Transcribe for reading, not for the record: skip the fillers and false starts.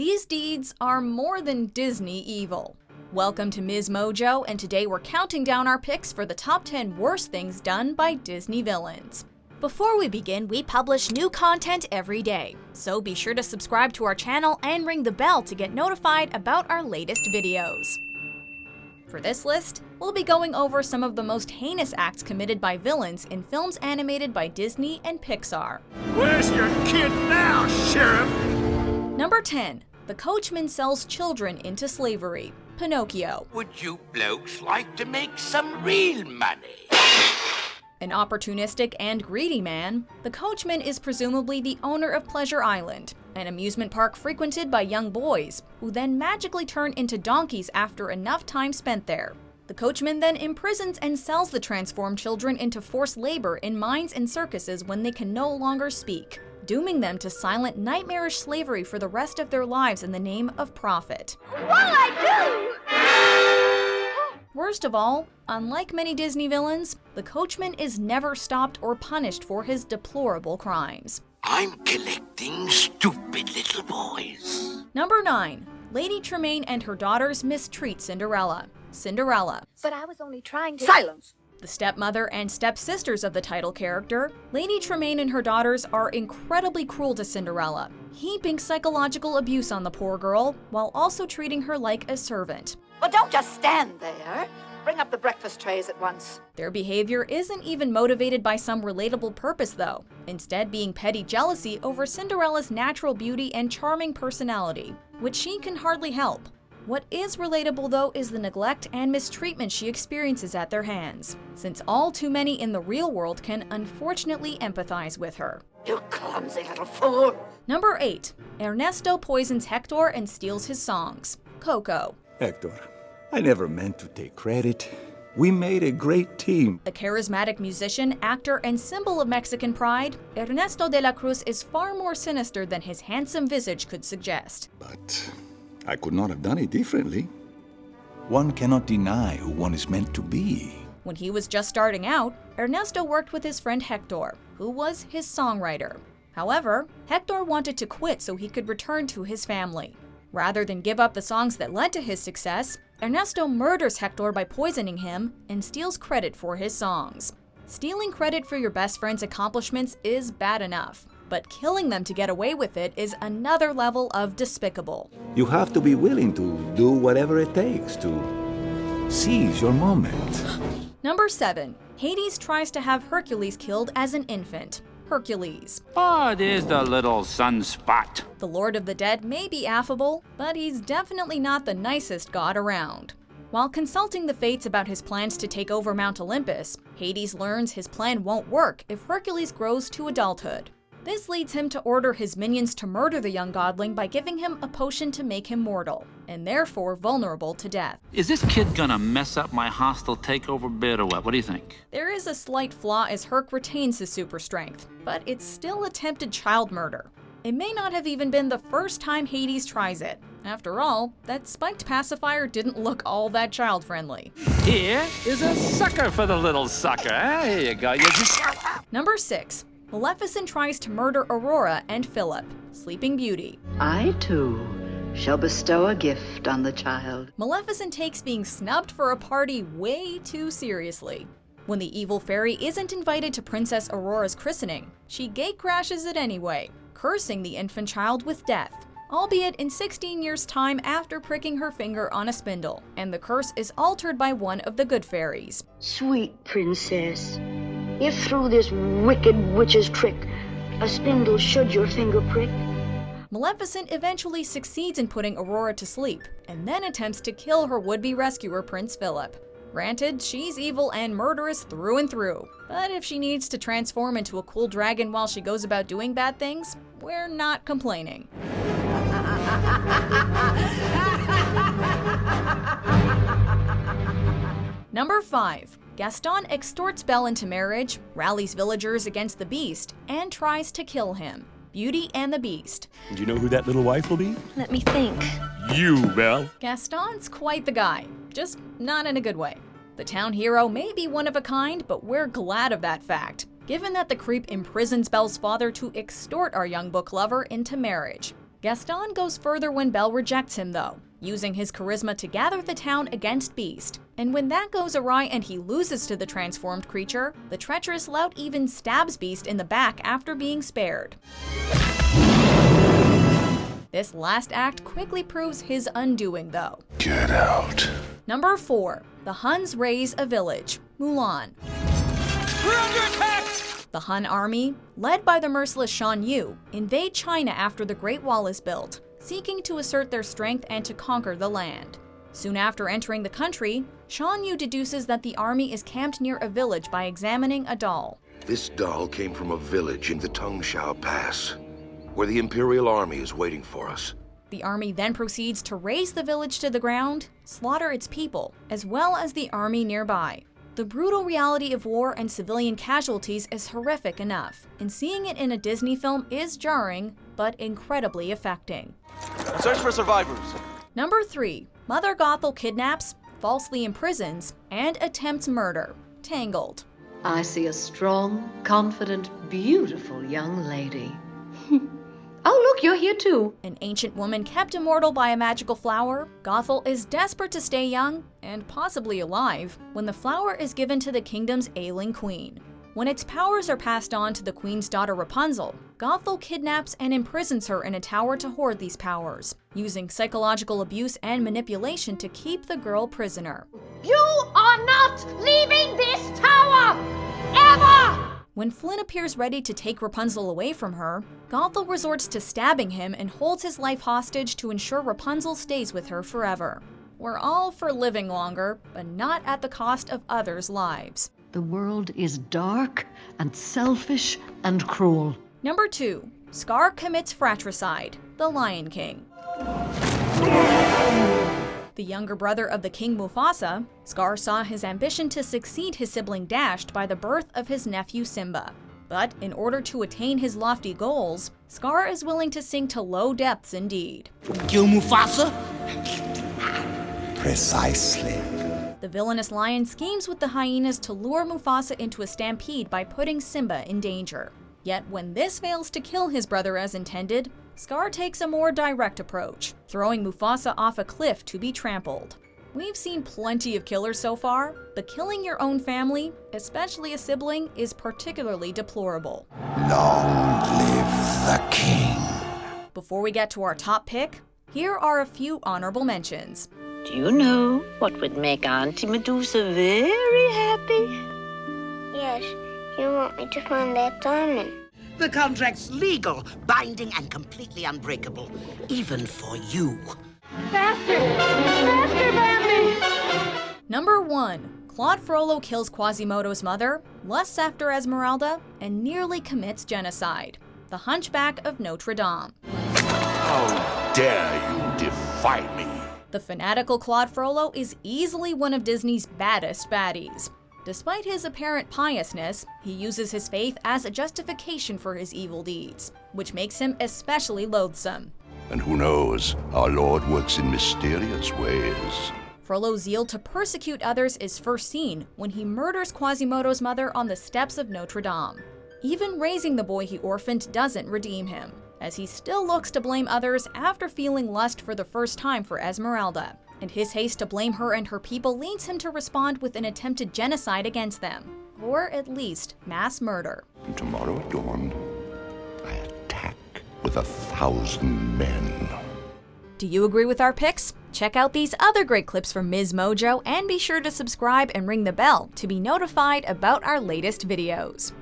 These deeds are more than Disney evil. Welcome to MsMojo, and today we're counting down our picks for the top 10 worst things done by Disney villains. Before we begin, we publish new content every day, so be sure to subscribe to our channel and ring the bell to get notified about our latest videos. For this list, we'll be going over some of the most heinous acts committed by villains in films animated by Disney and Pixar. Where's your kid now, Sheriff? Number 10. The Coachman sells children into slavery. Pinocchio. Would you blokes like to make some real money? An opportunistic and greedy man, the Coachman is presumably the owner of Pleasure Island, an amusement park frequented by young boys, who then magically turn into donkeys after enough time spent there. The Coachman then imprisons and sells the transformed children into forced labor in mines and circuses when they can no longer speak, dooming them to silent, nightmarish slavery for the rest of their lives in the name of profit. What'll I do? Worst of all, unlike many Disney villains, the Coachman is never stopped or punished for his deplorable crimes. I'm collecting stupid little boys. Number 9. Lady Tremaine and her daughters mistreat Cinderella. Cinderella. But I was only trying to— Silence! The stepmother and stepsisters of the title character, Lady Tremaine and her daughters are incredibly cruel to Cinderella, heaping psychological abuse on the poor girl while also treating her like a servant. Well, don't just stand there. Bring up the breakfast trays at once. Their behavior isn't even motivated by some relatable purpose, though, instead being petty jealousy over Cinderella's natural beauty and charming personality, which she can hardly help. What is relatable, though, is the neglect and mistreatment she experiences at their hands, since all too many in the real world can unfortunately empathize with her. You clumsy little fool! Number 8. Ernesto poisons Hector and steals his songs. Coco. Hector, I never meant to take credit. We made a great team. A charismatic musician, actor, and symbol of Mexican pride, Ernesto de la Cruz is far more sinister than his handsome visage could suggest. But I could not have done it differently. One cannot deny who one is meant to be. When he was just starting out, Ernesto worked with his friend Hector, who was his songwriter. However, Hector wanted to quit so he could return to his family. Rather than give up the songs that led to his success, Ernesto murders Hector by poisoning him and steals credit for his songs. Stealing credit for your best friend's accomplishments is bad enough, but killing them to get away with it is another level of despicable. You have to be willing to do whatever it takes to seize your moment. Number 7. Hades tries to have Hercules killed as an infant. Hercules. Oh, there's the little sunspot. The Lord of the Dead may be affable, but he's definitely not the nicest god around. While consulting the fates about his plans to take over Mount Olympus, Hades learns his plan won't work if Hercules grows to adulthood. This leads him to order his minions to murder the young godling by giving him a potion to make him mortal, and therefore vulnerable to death. Is this kid gonna mess up my hostile takeover bid or what? What do you think? There is a slight flaw as Herc retains his super strength, but it's still attempted child murder. It may not have even been the first time Hades tries it. After all, that spiked pacifier didn't look all that child-friendly. Here is a sucker for the little sucker. Here you go. Number 6. Maleficent tries to murder Aurora and Philip. Sleeping Beauty. I, too, shall bestow a gift on the child. Maleficent takes being snubbed for a party way too seriously. When the evil fairy isn't invited to Princess Aurora's christening, she gatecrashes it anyway, cursing the infant child with death, albeit in 16 years' time after pricking her finger on a spindle, and the curse is altered by one of the good fairies. Sweet princess, if through this wicked witch's trick a spindle should your finger prick. Maleficent eventually succeeds in putting Aurora to sleep, and then attempts to kill her would-be rescuer Prince Phillip. Granted, she's evil and murderous through and through, but if she needs to transform into a cool dragon while she goes about doing bad things, we're not complaining. Number 5. Gaston extorts Belle into marriage, rallies villagers against the Beast, and tries to kill him. Beauty and the Beast. Do you know who that little wife will be? Let me think. You, Belle. Gaston's quite the guy, just not in a good way. The town hero may be one of a kind, but we're glad of that fact, given that the creep imprisons Belle's father to extort our young book lover into marriage. Gaston goes further when Belle rejects him though, using his charisma to gather the town against Beast. And when that goes awry and he loses to the transformed creature, the treacherous lout even stabs Beast in the back after being spared. This last act quickly proves his undoing though. Get out. Number 4. The Huns Raze a village, Mulan. We're under attack! The Hun army, led by the merciless Shan Yu, invade China after the Great Wall is built, seeking to assert their strength and to conquer the land. Soon after entering the country, Shan Yu deduces that the army is camped near a village by examining a doll. This doll came from a village in the Tongshao Pass, where the Imperial Army is waiting for us. The army then proceeds to raze the village to the ground, slaughter its people, as well as the army nearby. The brutal reality of war and civilian casualties is horrific enough, and seeing it in a Disney film is jarring, but incredibly affecting. Search for survivors. Number 3. Mother Gothel kidnaps, falsely imprisons, and attempts murder, Tangled. I see a strong, confident, beautiful young lady. Oh, look, you're here too. An ancient woman kept immortal by a magical flower, Gothel is desperate to stay young, and possibly alive, when the flower is given to the kingdom's ailing queen. When its powers are passed on to the queen's daughter Rapunzel, Gothel kidnaps and imprisons her in a tower to hoard these powers, using psychological abuse and manipulation to keep the girl prisoner. You are not leaving this tower! Ever! When Flynn appears ready to take Rapunzel away from her, Gothel resorts to stabbing him and holds his life hostage to ensure Rapunzel stays with her forever. We're all for living longer, but not at the cost of others' lives. The world is dark and selfish and cruel. Number 2. Scar Commits Fratricide, The Lion King. The younger brother of the King Mufasa, Scar saw his ambition to succeed his sibling dashed by the birth of his nephew Simba. But in order to attain his lofty goals, Scar is willing to sink to low depths indeed. Kill Mufasa? Precisely. The villainous lion schemes with the hyenas to lure Mufasa into a stampede by putting Simba in danger. Yet when this fails to kill his brother as intended, Scar takes a more direct approach, throwing Mufasa off a cliff to be trampled. We've seen plenty of killers so far, but killing your own family, especially a sibling, is particularly deplorable. Long live the king. Before we get to our top pick, here are a few honorable mentions. Do you know what would make Auntie Medusa very happy? Yes, you want me to find that diamond. The contract's legal, binding, and completely unbreakable, even for you. Faster! Faster, Bambi! Number 1. Claude Frollo kills Quasimodo's mother, lusts after Esmeralda, and nearly commits genocide. The Hunchback of Notre Dame. How dare you defy me? The fanatical Claude Frollo is easily one of Disney's baddest baddies. Despite his apparent piousness, he uses his faith as a justification for his evil deeds, which makes him especially loathsome. And who knows, our Lord works in mysterious ways. Frollo's zeal to persecute others is first seen when he murders Quasimodo's mother on the steps of Notre Dame. Even raising the boy he orphaned doesn't redeem him, as he still looks to blame others after feeling lust for the first time for Esmeralda. And his haste to blame her and her people leads him to respond with an attempted genocide against them, or at least mass murder. And tomorrow at dawn, I attack with 1,000 men. Do you agree with our picks? Check out these other great clips from MsMojo and be sure to subscribe and ring the bell to be notified about our latest videos.